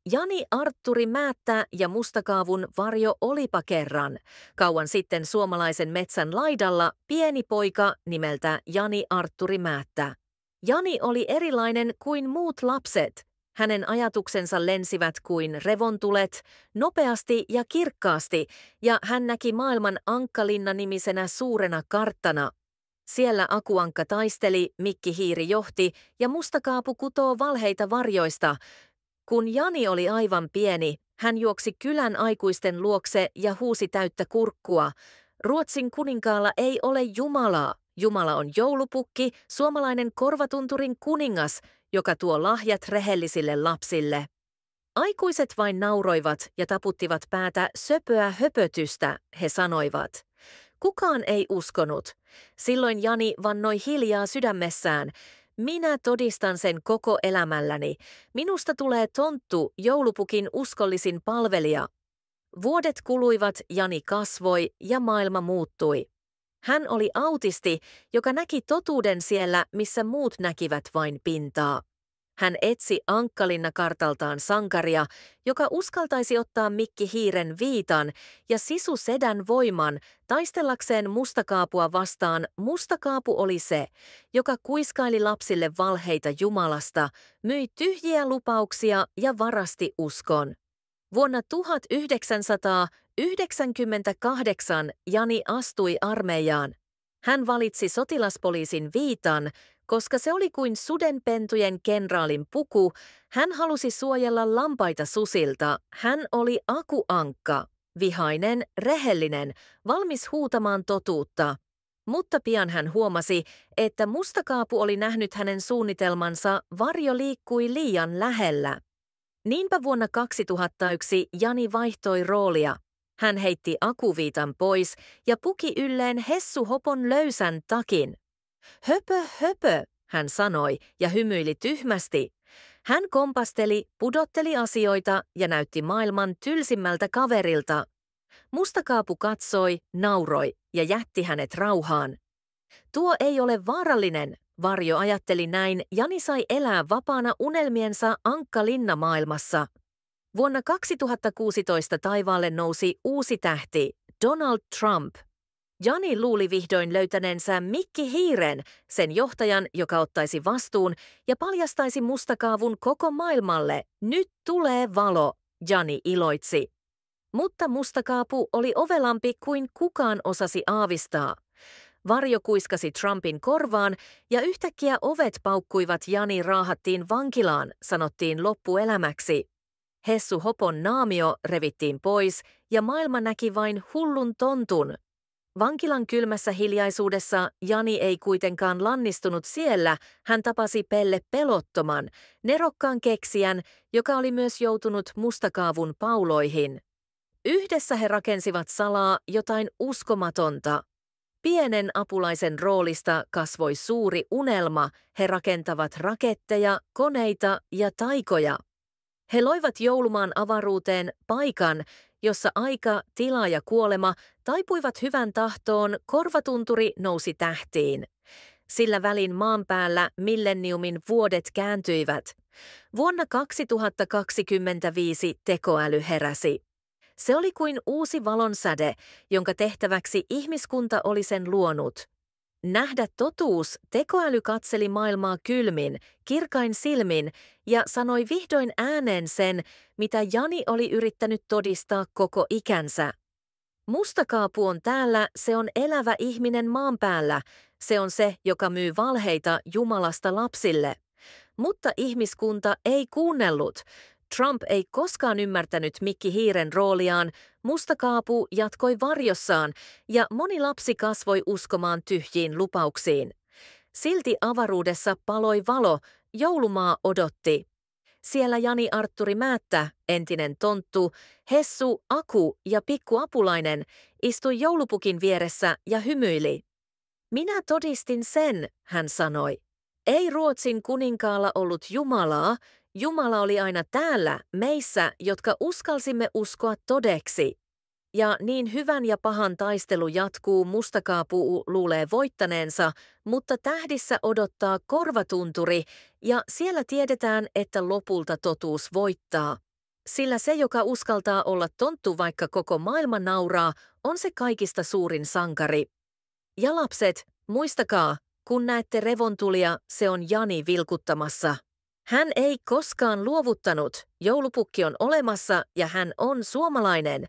Jani Artturi Määttä ja Mustakaavun varjo olipa kerran. Kauan sitten suomalaisen metsän laidalla pieni poika nimeltä Jani Artturi Määttä. Jani oli erilainen kuin muut lapset. Hänen ajatuksensa lensivät kuin revontulet, nopeasti ja kirkkaasti, ja hän näki maailman Ankkalinna-nimisenä suurena karttana. Siellä Akuankka taisteli, Mikki Hiiri johti ja Mustakaapu kutoo valheita varjoista. Kun Jani oli aivan pieni, hän juoksi kylän aikuisten luokse ja huusi täyttä kurkkua. Ruotsin kuninkaalla ei ole Jumalaa. Jumala on joulupukki, suomalainen korvatunturin kuningas, joka tuo lahjat rehellisille lapsille. Aikuiset vain nauroivat ja taputtivat päätä söpöä höpötystä, he sanoivat. Kukaan ei uskonut. Silloin Jani vannoi hiljaa sydämessään. Minä todistan sen koko elämälläni. Minusta tulee tonttu, joulupukin uskollisin palvelija. Vuodet kuluivat, Jani kasvoi ja maailma muuttui. Hän oli autisti, joka näki totuuden siellä, missä muut näkivät vain pintaa. Hän etsi Ankkalinna-kartaltaan sankaria, joka uskaltaisi ottaa Mikki Hiiren viitan ja Sisu Sedän voiman taistellakseen Mustakaapua vastaan. Mustakaapu oli se, joka kuiskaili lapsille valheita Jumalasta, myi tyhjiä lupauksia ja varasti uskon. Vuonna 1998 Jani astui armeijaan. Hän valitsi sotilaspoliisin viitan, koska se oli kuin sudenpentujen kenraalin puku. Hän halusi suojella lampaita susilta. Hän oli Akuankka, vihainen, rehellinen, valmis huutamaan totuutta. Mutta pian hän huomasi, että Mustakaapu oli nähnyt hänen suunnitelmansa, varjo liikkui liian lähellä. Niinpä vuonna 2001 Jani vaihtoi roolia. Hän heitti akuviitan pois ja puki ylleen Hessu Hopon löysän takin. Höpö, höpö, hän sanoi ja hymyili tyhmästi. Hän kompasteli, pudotteli asioita ja näytti maailman tylsimmältä kaverilta. Mustakaapu katsoi, nauroi ja jätti hänet rauhaan. Tuo ei ole vaarallinen, varjo ajatteli näin. Jani sai elää vapaana unelmiensa Ankkalinna-maailmassa. Vuonna 2016 taivaalle nousi uusi tähti, Donald Trump. Jani luuli vihdoin löytäneensä Mikki Hiiren, sen johtajan, joka ottaisi vastuun ja paljastaisi Mustakaavun koko maailmalle. Nyt tulee valo, Jani iloitsi. Mutta Mustakaapu oli ovelampi kuin kukaan osasi aavistaa. Varjo kuiskasi Trumpin korvaan ja yhtäkkiä ovet paukkuivat. Jani raahattiin vankilaan, sanottiin loppuelämäksi. Hessu Hopon naamio revittiin pois ja maailma näki vain hullun tontun. Vankilan kylmässä hiljaisuudessa Jani ei kuitenkaan lannistunut siellä. Hän tapasi Pelle Pelottoman, nerokkaan keksijän, joka oli myös joutunut Mustakaavun pauloihin. Yhdessä he rakensivat salaa jotain uskomatonta. Pienen apulaisen roolista kasvoi suuri unelma. He rakentavat raketteja, koneita ja taikoja. He loivat joulumaan avaruuteen paikan, jossa aika, tila ja kuolema taipuivat hyvän tahtoon. Korvatunturi nousi tähtiin. Sillä välin maan päällä millenniumin vuodet kääntyivät. Vuonna 2025 tekoäly heräsi. Se oli kuin uusi valonsäde, jonka tehtäväksi ihmiskunta oli sen luonut. Nähdä totuus, tekoäly katseli maailmaa kylmin, kirkain silmin ja sanoi vihdoin ääneen sen, mitä Jani oli yrittänyt todistaa koko ikänsä. Mustakaapu on täällä, se on elävä ihminen maan päällä, se on se, joka myy valheita Jumalasta lapsille. Mutta ihmiskunta ei kuunnellut. Trump ei koskaan ymmärtänyt Mikki Hiiren rooliaan, Mustakaapu jatkoi varjossaan ja moni lapsi kasvoi uskomaan tyhjiin lupauksiin. Silti avaruudessa paloi valo, joulumaa odotti. Siellä Jani Artturi Määttä, entinen tonttu, Hessu, Aku ja pikku apulainen istui joulupukin vieressä ja hymyili. Minä todistin sen, hän sanoi. Ei Ruotsin kuninkaalla ollut Jumalaa, Jumala oli aina täällä, meissä, jotka uskalsimme uskoa todeksi. Ja niin hyvän ja pahan taistelu jatkuu. Mustakaapu luulee voittaneensa, mutta tähdissä odottaa korvatunturi, ja siellä tiedetään, että lopulta totuus voittaa. sillä se, joka uskaltaa olla tonttu vaikka koko maailma nauraa, on se kaikista suurin sankari. Ja lapset, muistakaa, kun näette revontulia, se on Jani vilkuttamassa. Hän ei koskaan luovuttanut, joulupukki on olemassa ja hän on suomalainen.